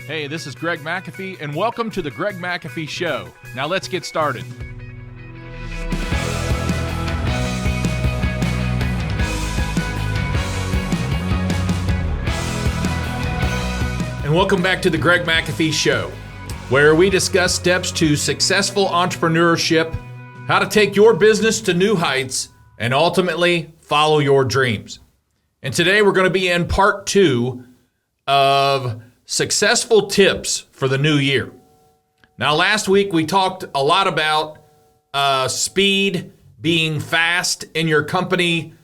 Hey, this is Greg McAfee, and welcome to the Greg McAfee Show. Now let's get started. And welcome back to the Greg McAfee Show, where we discuss steps to successful entrepreneurship, how to take your business to new heights, and ultimately follow your dreams. And today we're going to be in part 2 of successful tips for the new year. Now, last week we talked a lot about speed, being fast in your company.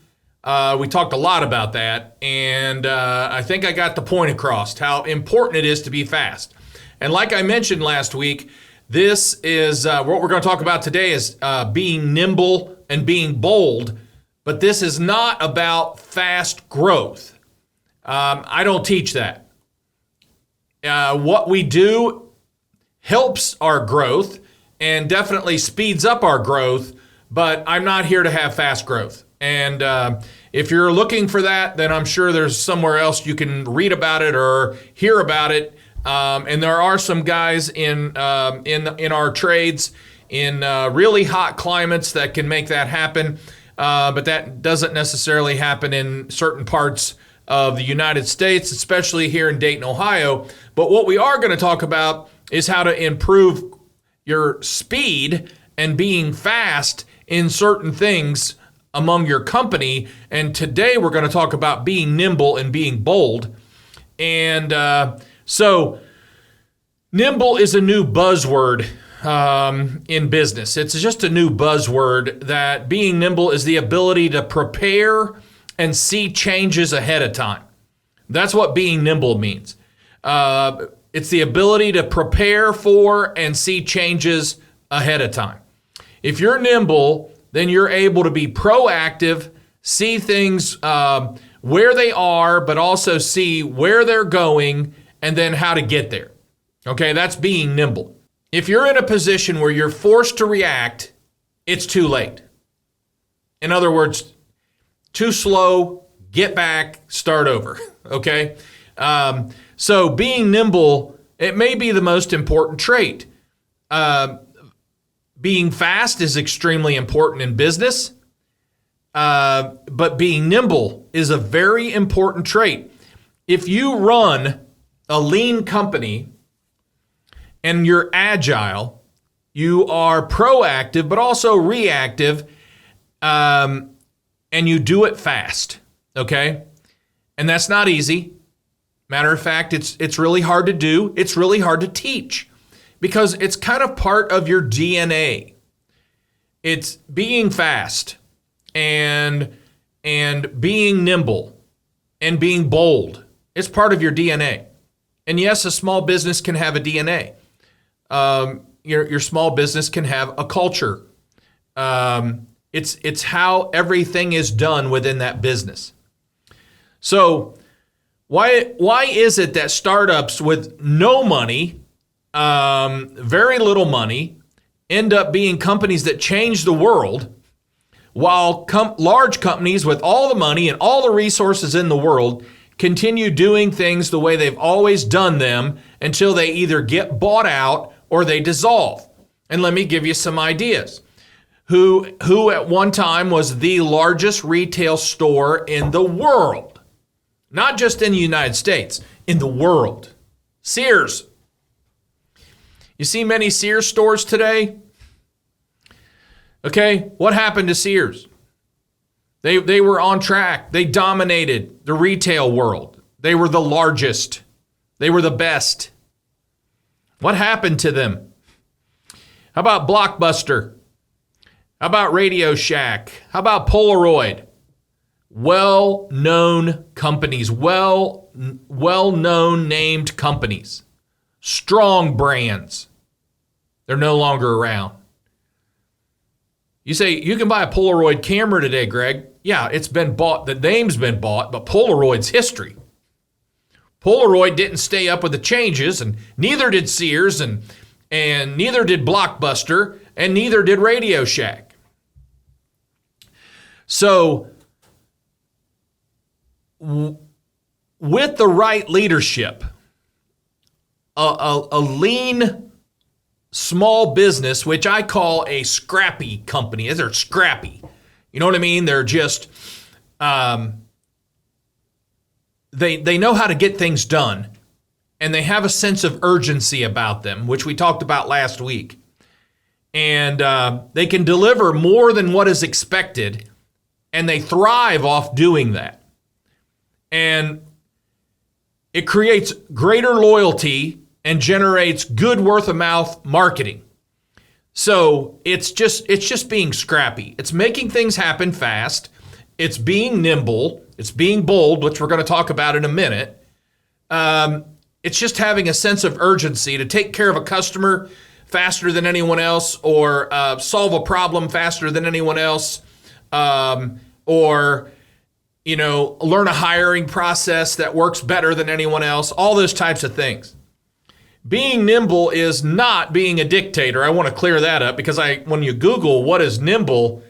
We talked a lot about that, and I think I got the point across, how important it is to be fast. And like I mentioned last week, this is what we're going to talk about today is being nimble and being bold, but this is not about fast growth. I don't teach that. What we do helps our growth and definitely speeds up our growth, but I'm not here to have fast growth. And if you're looking for that, then I'm sure there's somewhere else you can read about it or hear about it. And there are some guys in our trades in really hot climates that can make that happen, but that doesn't necessarily happen in certain parts of the United States, especially here in Dayton, Ohio. But what we are going to talk about is how to improve your speed and being fast in certain things among your company. And today we're going to talk about being nimble and being bold. And so nimble is a new buzzword in business. It's just a new buzzword that being nimble is the ability to prepare and see changes ahead of time. That's what being nimble means. It's the ability to prepare for and see changes ahead of time. If you're nimble, then you're able to be proactive, see things where they are, but also see where they're going and then how to get there. Okay, that's being nimble. If you're in a position where you're forced to react, it's too late. In other words, too slow, get back, start over, okay? So being nimble, it may be the most important trait. Being fast is extremely important in business, but being nimble is a very important trait. If you run a lean company and you're agile, you are proactive, but also reactive, and you do it fast, okay? And that's not easy. Matter of fact, it's really hard to do. It's really hard to teach because it's kind of part of your DNA. It's being fast and being nimble and being bold. It's part of your DNA. And yes, a small business can have a DNA. Your small business can have a culture. It's how everything is done within that business. So why is it that startups with no money, very little money, end up being companies that change the world, while large companies with all the money and all the resources in the world continue doing things the way they've always done them until they either get bought out or they dissolve? And let me give you some ideas. Who at one time was the largest retail store in the world. Not just in the United States, in the world. Sears. You see many Sears stores today? Okay, what happened to Sears? They were on track. They dominated the retail world. They were the largest. They were the best. What happened to them? How about Blockbuster? How about Radio Shack? How about Polaroid? Well-known companies, well-known named companies, strong brands. They're no longer around. You say, you can buy a Polaroid camera today, Greg. Yeah, it's been bought. The name's been bought, but Polaroid's history. Polaroid didn't stay up with the changes, and neither did Sears, and neither did Blockbuster, and neither did Radio Shack. So, with the right leadership, a lean small business, which I call a scrappy company. They're scrappy. You know what I mean? They're just, they know how to get things done, and they have a sense of urgency about them, which we talked about last week. And they can deliver more than what is expected, and they thrive off doing that. And it creates greater loyalty and generates good word-of-mouth marketing. So it's just being scrappy. It's making things happen fast. It's being nimble. It's being bold, which we're going to talk about in a minute. It's just having a sense of urgency to take care of a customer faster than anyone else, or solve a problem faster than anyone else, or learn a hiring process that works better than anyone else. All those types of things. Being nimble is not being a dictator. I want to clear that up, because when you Google what is nimble,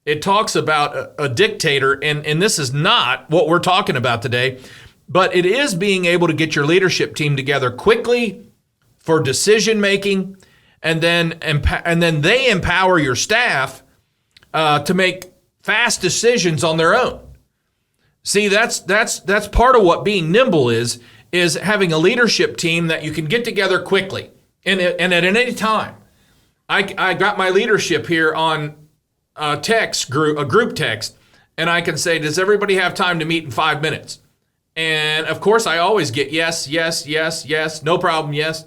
it talks about a dictator, and this is not what we're talking about today. But it is being able to get your leadership team together quickly for decision making, and then they empower your staff to make fast decisions on their own. See, that's part of what being nimble is having a leadership team that you can get together quickly and at any time. I got my leadership here on a group text, and I can say, does everybody have time to meet in 5 minutes? And of course, I always get yes, yes, yes, yes, no problem, yes,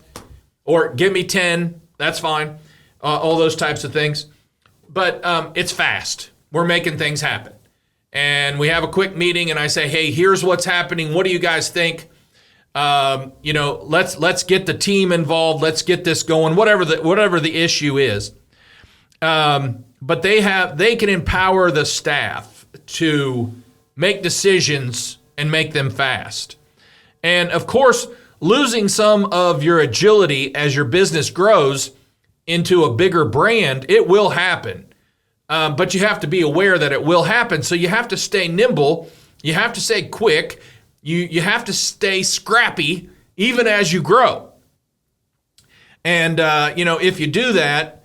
or give me 10, that's fine, all those types of things. But it's fast. We're making things happen. And we have a quick meeting, and I say, hey, here's what's happening. What do you guys think? Let's get the team involved. Let's get this going, whatever the issue is. But they can empower the staff to make decisions and make them fast. And of course, losing some of your agility as your business grows into a bigger brand, it will happen. But you have to be aware that it will happen. So you have to stay nimble. You have to stay quick. You have to stay scrappy even as you grow. And, if you do that,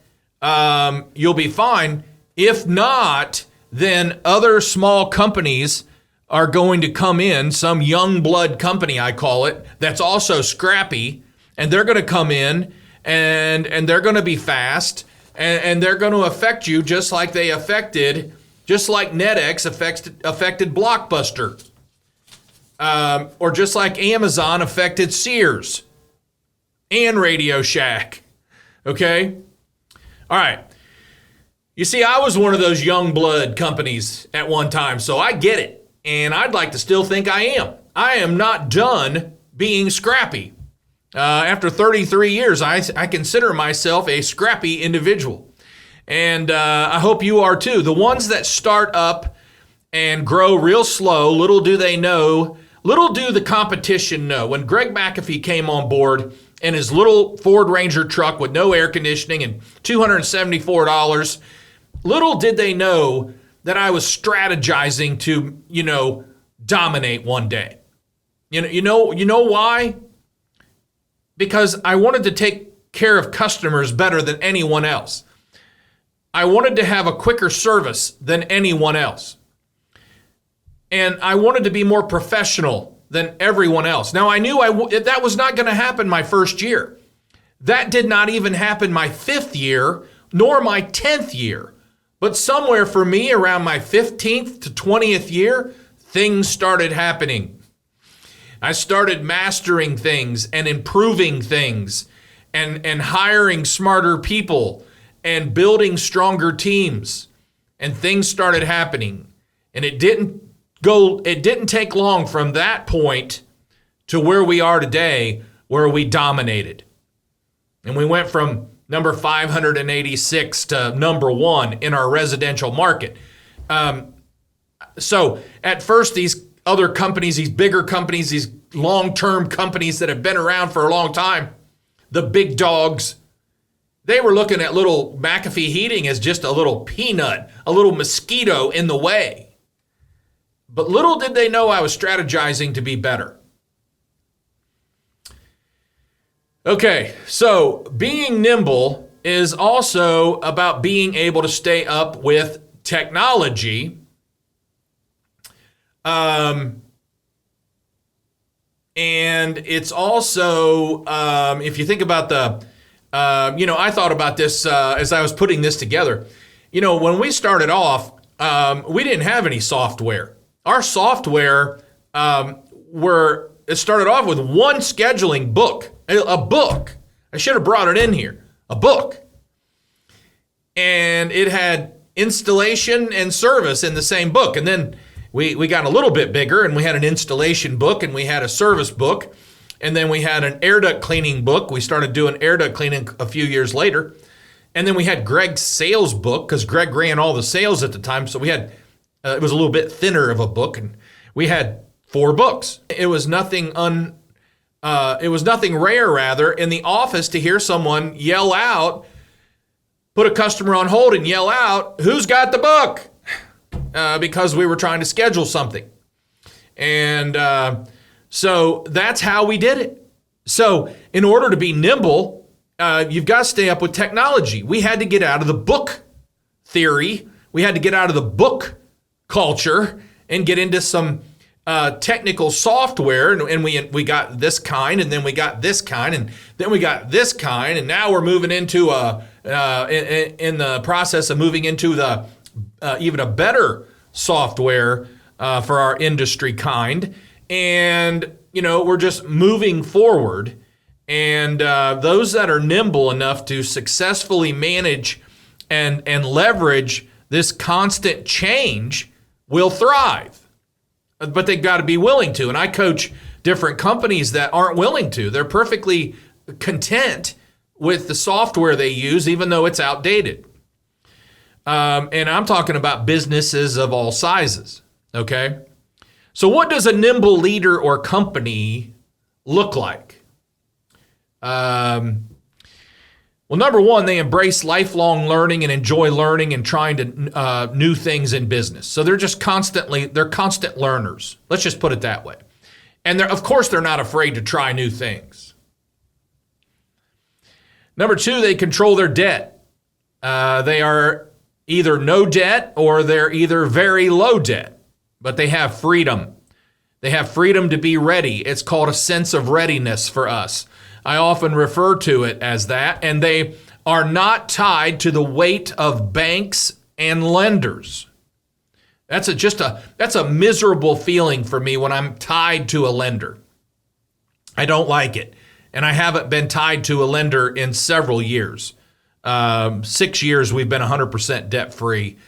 you'll be fine. If not, then other small companies are going to come in, some young blood company, I call it, that's also scrappy, and they're going to come in and they're going to be fast, and they're going to affect you just like NetX affected Blockbuster, or just like Amazon affected Sears and Radio Shack. Okay? All right. You see, I was one of those young blood companies at one time, so I get it. And I'd like to still think I am. I am not done being scrappy. After 33 years, I consider myself a scrappy individual. And I hope you are too. The ones that start up and grow real slow, little do they know, little do the competition know. When Greg McAfee came on board in his little Ford Ranger truck with no air conditioning and $274, little did they know that I was strategizing to, dominate one day. You know why? Because I wanted to take care of customers better than anyone else. I wanted to have a quicker service than anyone else. And I wanted to be more professional than everyone else. Now, I knew that was not going to happen my first year. That did not even happen my 5th year, nor my 10th year. But somewhere for me around my 15th to 20th year, things started happening. I started mastering things and improving things and hiring smarter people and building stronger teams. And things started happening. And it didn't take long from that point to where we are today, where we dominated. And we went from number 586 to number 1 in our residential market. So at first, these other companies, these bigger companies, these long-term companies that have been around for a long time, the big dogs, they were looking at little McAfee Heating as just a little peanut, a little mosquito in the way. But little did they know I was strategizing to be better. Okay, so being nimble is also about being able to stay up with technology. And it's also, if you think about I thought about this as I was putting this together. When we started off, we didn't have any software. Our software it started off with one scheduling book, a book. I should have brought it in here, a book. And it had installation and service in the same book. And then we got a little bit bigger and we had an installation book and we had a service book. And then we had an air duct cleaning book. We started doing air duct cleaning a few years later. And then we had Greg's sales book because Greg ran all the sales at the time. So we had, it was a little bit thinner of a book. And we had 4 books. It was nothing rare rather in the office to hear someone yell out, put a customer on hold and yell out, "Who's got the book?" Because we were trying to schedule something. And so that's how we did it. So in order to be nimble, you've got to stay up with technology. We had to get out of the book theory. We had to get out of the book culture and get into some technical software. And we got this kind, and then we got this kind, and then we got this kind. And now we're moving into in the process of moving into the even a better software for our industry kind. And, we're just moving forward. And those that are nimble enough to successfully manage and leverage this constant change will thrive. But they've got to be willing to. And I coach different companies that aren't willing to. They're perfectly content with the software they use, even though it's outdated. And I'm talking about businesses of all sizes, okay? So what does a nimble leader or company look like? Well, number one, they embrace lifelong learning and enjoy learning and trying to new things in business. So they're constant learners. Let's just put it that way. And of course, they're not afraid to try new things. Number two, they control their debt. They are either no debt or they're either very low debt, but they have freedom. They have freedom to be ready. It's called a sense of readiness for us. I often refer to it as that, and they are not tied to the weight of banks and lenders. That's a miserable feeling for me when I'm tied to a lender. I don't like it, and I haven't been tied to a lender in several years. 6 years we've been 100% debt-free,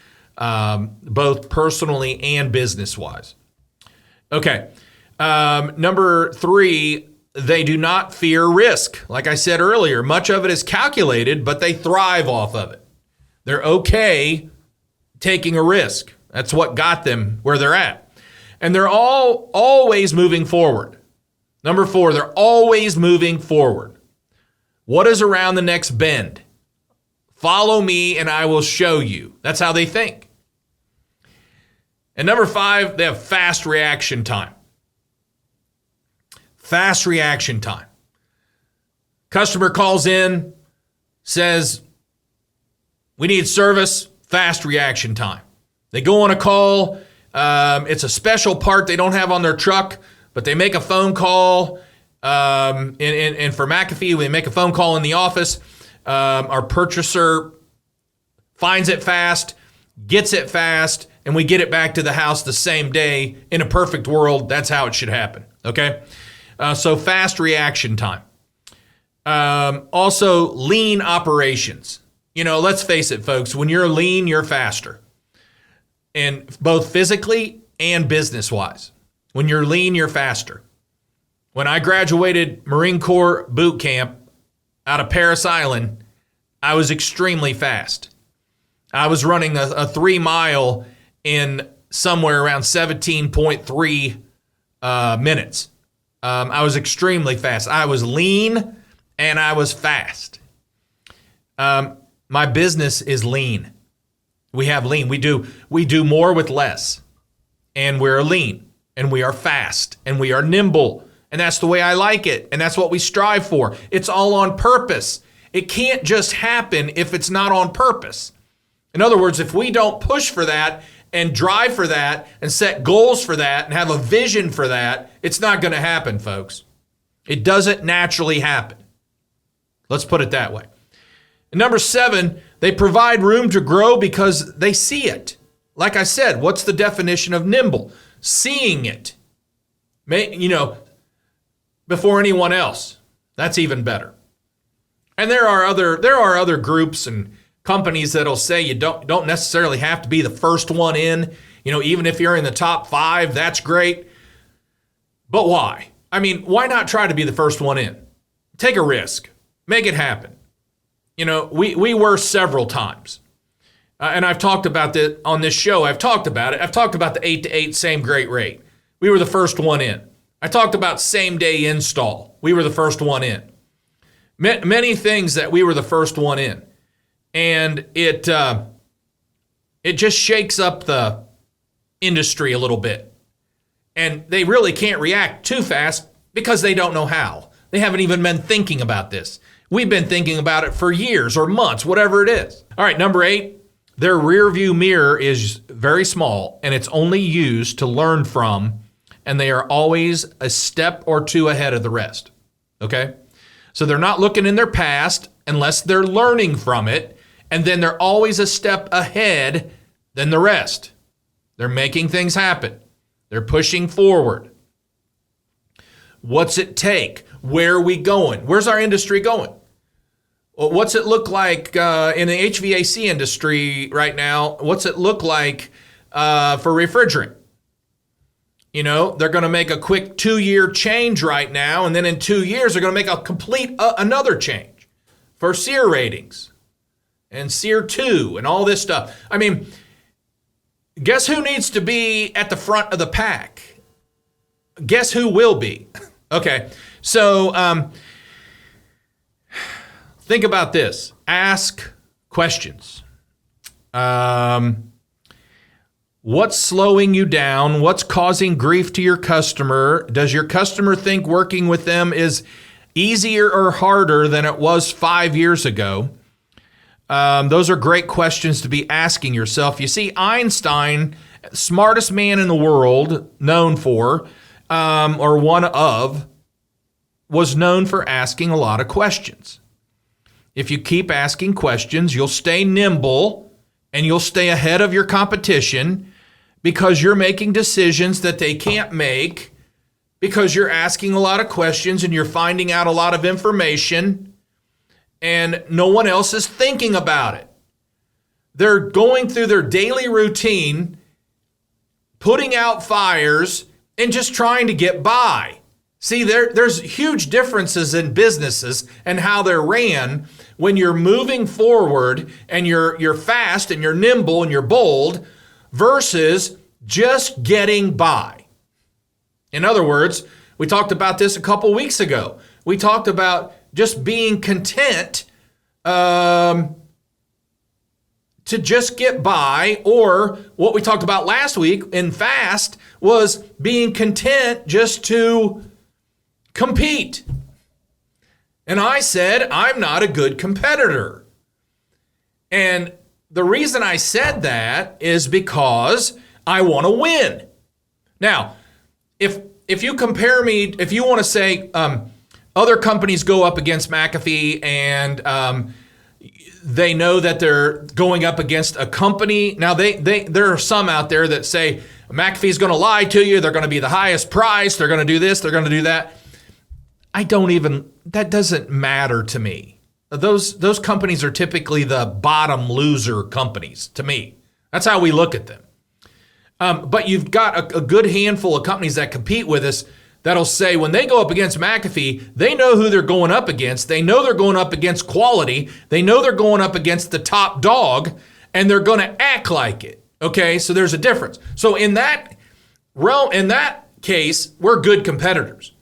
both personally and business-wise. Okay, number three, they do not fear risk. Like I said earlier, much of it is calculated, but they thrive off of it. They're okay taking a risk. That's what got them where they're at. And they're always moving forward. Number four, they're always moving forward. What is around the next bend? Follow me and I will show you. That's how they think. And number five, they have fast reaction time. Fast reaction time. Customer calls in, says, we need service, fast reaction time. They go on a call. It's a special part they don't have on their truck, but they make a phone call. And for McAfee, we make a phone call in the office. Our purchaser finds it fast, gets it fast, and we get it back to the house the same day. In a perfect world, that's how it should happen, okay? So fast reaction time. Also, lean operations. Let's face it, folks, when you're lean, you're faster. And both physically and business-wise. When you're lean, you're faster. When I graduated Marine Corps boot camp out of Parris Island, I was extremely fast. I was running a 3 mile in somewhere around 17.3 minutes. I was extremely fast. I was lean and I was fast. My business is lean. We have lean. We do more with less. And we're lean and we are fast and we are nimble And that's the way I like it. And that's what we strive for. It's all on purpose. It can't just happen if it's not on purpose. In other words, if we don't push for that and drive for that and set goals for that and have a vision for that, it's not going to happen, folks. It doesn't naturally happen. Let's put it that way. And number 7, they provide room to grow because they see it. Like I said, what's the definition of nimble? Seeing it. Before anyone else. That's even better. And there are other groups and companies that'll say you don't necessarily have to be the first one in. Even if you're in the top 5, that's great. But why? I mean, why not try to be the first one in? Take a risk. Make it happen. We were several times. And I've talked about that on this show. I've talked about it. I've talked about the 8-to-8 same great rate. We were the first one in. I talked about same day install. We were the first one in. Many things that we were the first one in. And it just shakes up the industry a little bit. And they really can't react too fast because they don't know how. They haven't even been thinking about this. We've been thinking about it for years or months, whatever it is. All right, number 8, their rear view mirror is very small and it's only used to learn from, and they are always a step or 2 ahead of the rest. Okay? So they're not looking in their past unless they're learning from it, and then they're always a step ahead than the rest. They're making things happen. They're pushing forward. What's it take? Where are we going? Where's our industry going? Well, what's it look like in the HVAC industry right now? What's it look like for refrigerant? They're going to make a quick 2-year change right now, and then in 2 years, they're going to make a complete another change for SEER ratings and SEER 2 and all this stuff. I mean, guess who needs to be at the front of the pack? Guess who will be? Okay, so think about this. Ask questions. What's slowing you down? What's causing grief to your customer? Does your customer think working with them is easier or harder than it was 5 years ago? Those are great questions to be asking yourself. You see, Einstein, smartest man in the world, known for, or one of, was known for asking a lot of questions. If you keep asking questions, you'll stay nimble and you'll stay ahead of your competition because you're making decisions that they can't make, because you're asking a lot of questions and you're finding out a lot of information and no one else is thinking about it. They're going through their daily routine, putting out fires and just trying to get by. See, there's huge differences in businesses and how they're ran when you're moving forward and you're fast and you're nimble and you're bold versus just getting by. In other words, we talked about this a couple weeks ago. We talked about just being content to just get by, or what we talked about last week in fast was being content just to compete. And I said, I'm not a good competitor. And the reason I said that is because I want to win. Now, if you compare me, if you want to say other companies go up against McAfee and they know that they're going up against a company. Now, there are some out there that say McAfee's going to lie to you. They're going to be the highest price. They're going to do this. They're going to do that. That doesn't matter to me. Those companies are typically the bottom loser companies to me. That's how we look at them. But you've got a good handful of companies that compete with us that'll say when they go up against McAfee, they know who they're going up against. They know they're going up against quality. They know they're going up against the top dog, and they're going to act like it. Okay, so there's a difference. So in that case, we're good competitors.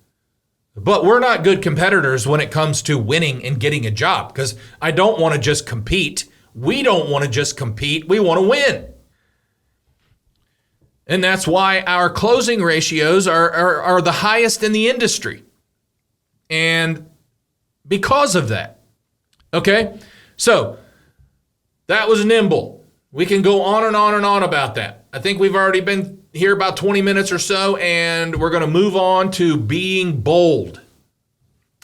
But we're not good competitors when it comes to winning and getting a job, because I don't want to just compete. We don't want to just compete. We want to win. And that's why our closing ratios are the highest in the industry. And because of that, okay? So that was nimble. We can go on and on and on about that. I think we've already been here about 20 minutes or so, and we're going to move on to being bold,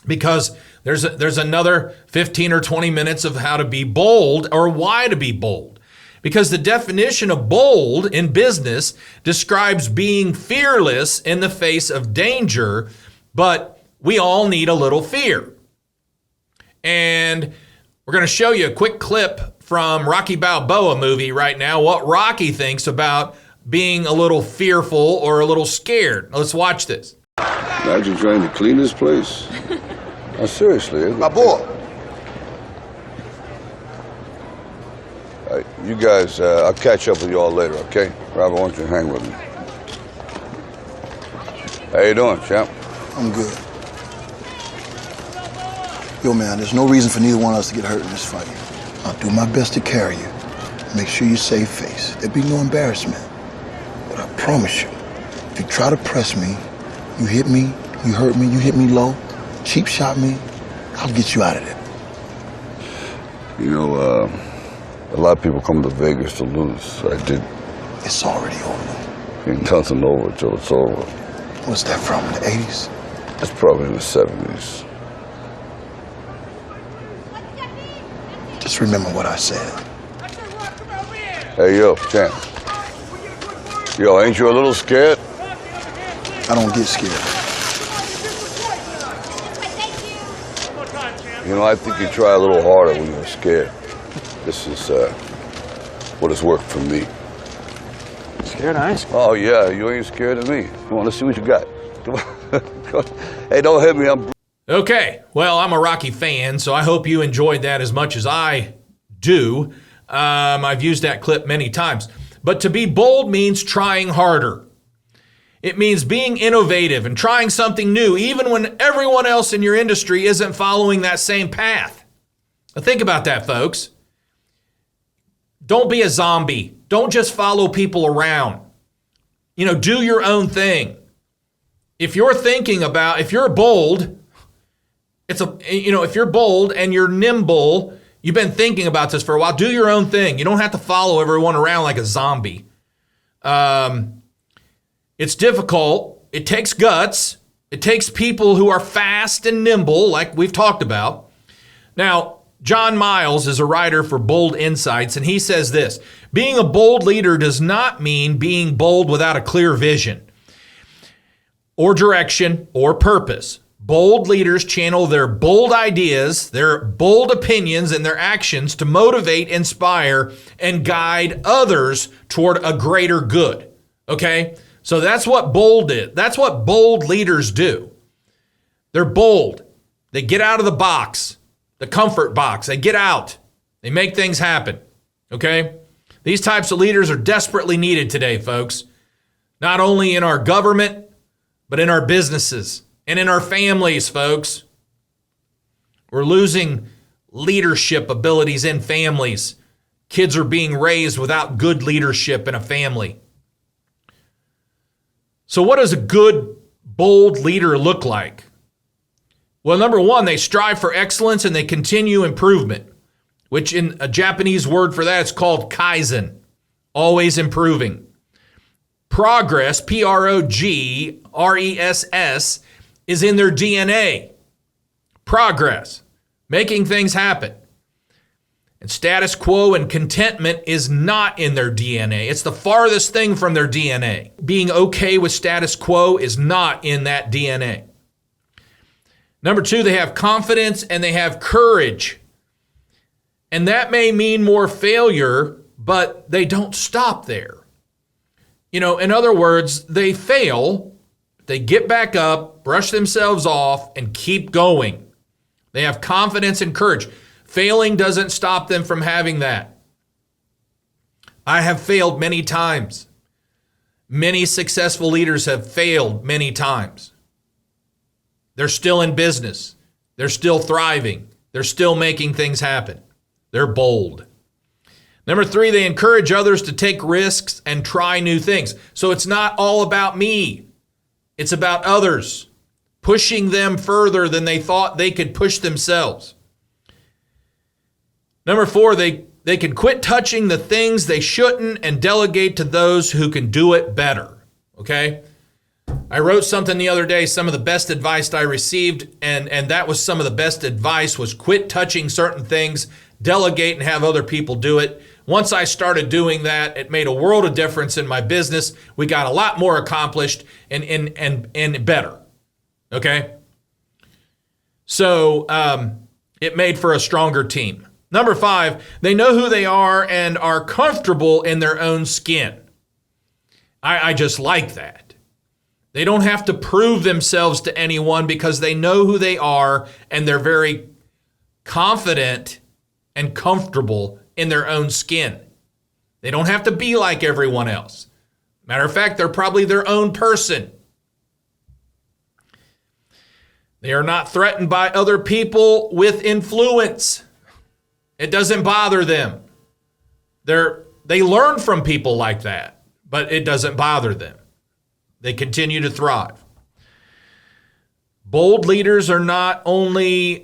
because there's another 15 or 20 minutes of how to be bold or why to be bold. Because the definition of bold in business describes being fearless in the face of danger, but we all need a little fear. And we're going to show you a quick clip from Rocky Balboa movie right now, what Rocky thinks about being a little fearful or a little scared. Let's watch this. Imagine trying to clean this place. No, seriously. My boy. You guys, I'll catch up with you all later, okay? Robert, I want you to hang with me. How you doing, champ? I'm good. Yo, man, there's no reason for neither one of us to get hurt in this fight. I'll do my best to carry you. Make sure you save face. There'll be no embarrassment. But I promise you, if you try to press me, you hit me, you hurt me, you hit me low, cheap shot me, I'll get you out of there. You know, a lot of people come to Vegas to lose. I did. It's already over. Ain't nothing over till it's over. What's that from, the 80s? That's probably in the 70s. Just remember what I said. Hey, yo, champ. Yo, ain't you a little scared? I don't get scared. You know, I think you try a little harder when you're scared. This is what has worked for me. Scared? I ain't scared. Oh, yeah, you ain't scared of me. Come on, let's see what you got. Come on. Hey, don't hit me. Okay, well, I'm a Rocky fan, so I hope you enjoyed that as much as I do. I've used that clip many times. But to be bold means trying harder. It means being innovative and trying something new, even when everyone else in your industry isn't following that same path. Now think about that, folks. Don't be a zombie. Don't just follow people around. You know, do your own thing. If you're bold, if you're bold and you're nimble, you've been thinking about this for a while, do your own thing. You don't have to follow everyone around like a zombie. It's difficult. It takes guts. It takes people who are fast and nimble, like we've talked about. Now, John Miles is a writer for Bold Insights, and he says this: being a bold leader does not mean being bold without a clear vision or direction or purpose. Bold leaders channel their bold ideas, their bold opinions, and their actions to motivate, inspire, and guide others toward a greater good. Okay? So that's what bold is. That's what bold leaders do. They're bold. They get out of the box, the comfort box. They get out. They make things happen. Okay? These types of leaders are desperately needed today, folks. Not only in our government, but in our businesses and in our families, folks. We're losing leadership abilities in families. Kids are being raised without good leadership in a family. So what does a good, bold leader look like? Well, number one, they strive for excellence and they continue improvement, which in a Japanese word for that is called kaizen, always improving. Progress, Progress, is in their DNA. Progress, making things happen. And status quo and contentment is not in their DNA. It's the farthest thing from their DNA. Being okay with status quo is not in that DNA. Number two, they have confidence and they have courage. And that may mean more failure, but they don't stop there. You know, in other words, they fail, they get back up, brush themselves off, and keep going. They have confidence and courage. Failing doesn't stop them from having that. I have failed many times. Many successful leaders have failed many times. They're still in business. They're still thriving. They're still making things happen. They're bold. Number three, they encourage others to take risks and try new things. So it's not all about me. It's about others. pushing them further than they thought they could push themselves. Number 4, they can quit touching the things they shouldn't and delegate to those who can do it better. Okay? I wrote something the other day, some of the best advice I received, and that was some of the best advice was quit touching certain things, delegate and have other people do it. Once I started doing that, it made a world of difference in my business. We got a lot more accomplished and better. Okay? So it made for a stronger team. Number 5, they know who they are and are comfortable in their own skin. I just like that. They don't have to prove themselves to anyone because they know who they are and they're very confident and comfortable in their own skin. They don't have to be like everyone else. Matter of fact, they're probably their own person. They are not threatened by other people with influence. It doesn't bother them. They learn from people like that, but it doesn't bother them. They continue to thrive. Bold leaders are not only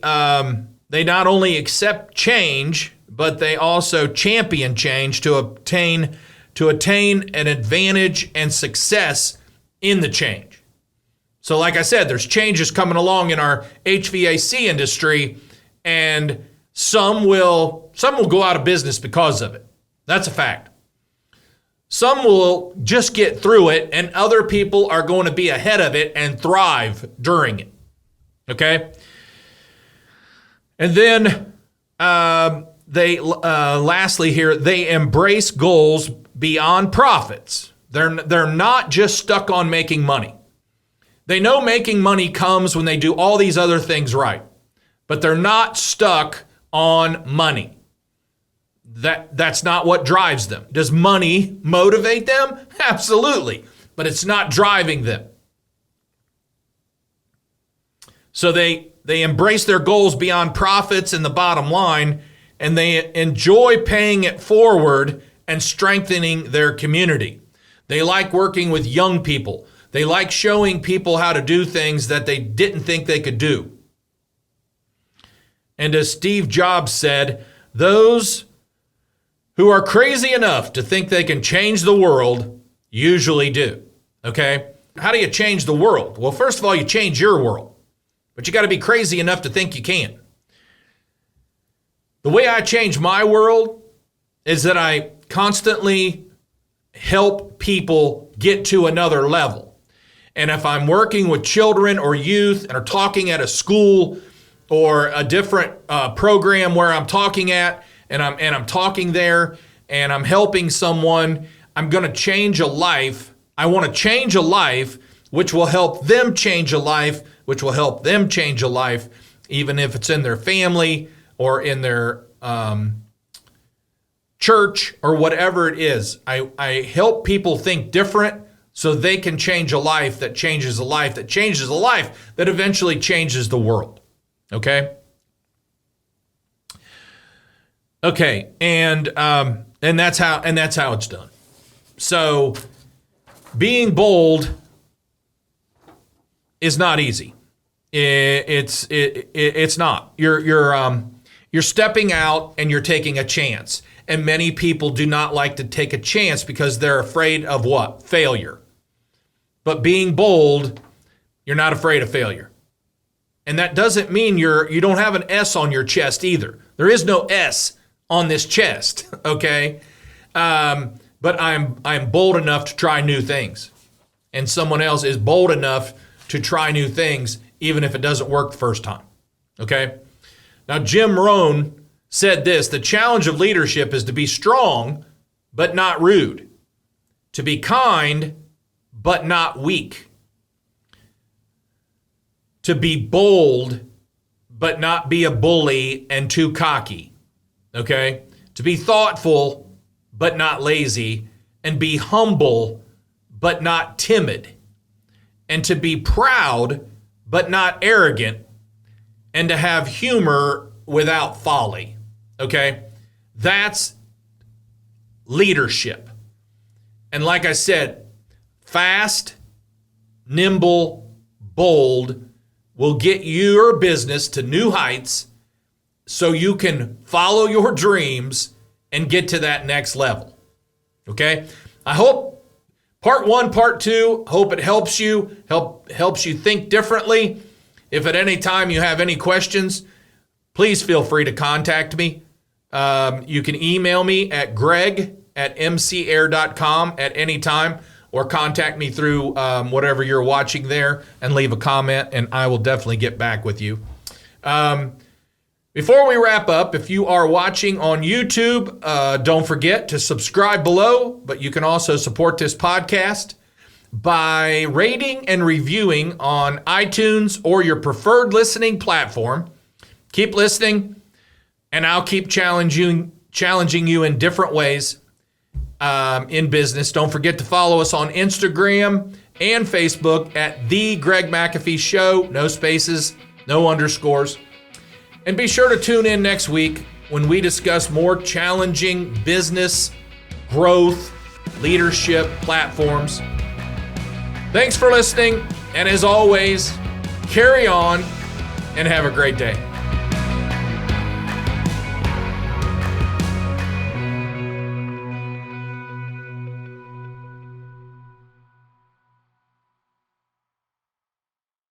accept change, but they also champion change to attain an advantage and success in the change. So like I said, there's changes coming along in our HVAC industry, and some will go out of business because of it. That's a fact. Some will just get through it, and other people are going to be ahead of it and thrive during it. Okay? And then lastly here, they embrace goals beyond profits. They're not just stuck on making money. They know making money comes when they do all these other things right, but they're not stuck on money. That's not what drives them. Does money motivate them? Absolutely, but it's not driving them. So they embrace their goals beyond profits and the bottom line, and they enjoy paying it forward and strengthening their community. They like working with young people. They like showing people how to do things that they didn't think they could do. And as Steve Jobs said, those who are crazy enough to think they can change the world usually do. Okay? How do you change the world? Well, first of all, you change your world. But you got to be crazy enough to think you can. The way I change my world is that I constantly help people get to another level. And if I'm working with children or youth and are talking at a school or a different program where I'm talking at, and I'm talking there and I'm helping someone, I'm going to change a life. I want to change a life, which will help them change a life, which will help them change a life, even if it's in their family or in their church or whatever it is. I help people think different so they can change a life that changes a life that changes a life that eventually changes the world. Okay? Okay, and that's how it's done. So being bold is not easy. It's not. You're stepping out and you're taking a chance. And many people do not like to take a chance because they're afraid of what? Failure. But being bold, you're not afraid of failure. And that doesn't mean you don't have an S on your chest either. There is no S on this chest, okay? But I'm bold enough to try new things. And someone else is bold enough to try new things even if it doesn't work the first time, okay? Now, Jim Rohn said this: the challenge of leadership is to be strong but not rude, to be kind but not weak, to be bold but not be a bully and too cocky, okay? To be thoughtful but not lazy, and be humble but not timid, and to be proud but not arrogant, and to have humor without folly, okay? That's leadership. And like I said, fast, nimble, bold, will get your business to new heights so you can follow your dreams and get to that next level. Okay? I hope part 1, part 2, hope it helps you, helps you think differently. If at any time you have any questions, please feel free to contact me. You can email me at greg@mcair.com at any time, or contact me through whatever you're watching there and leave a comment, and I will definitely get back with you. Before we wrap up, if you are watching on YouTube, don't forget to subscribe below, but you can also support this podcast by rating and reviewing on iTunes or your preferred listening platform. Keep listening, and I'll keep challenging you in different ways in business. Don't forget to follow us on Instagram and Facebook at The Greg McAfee Show. No spaces, no underscores. And be sure to tune in next week when we discuss more challenging business, growth, leadership platforms. Thanks for listening, and as always, carry on and have a great day.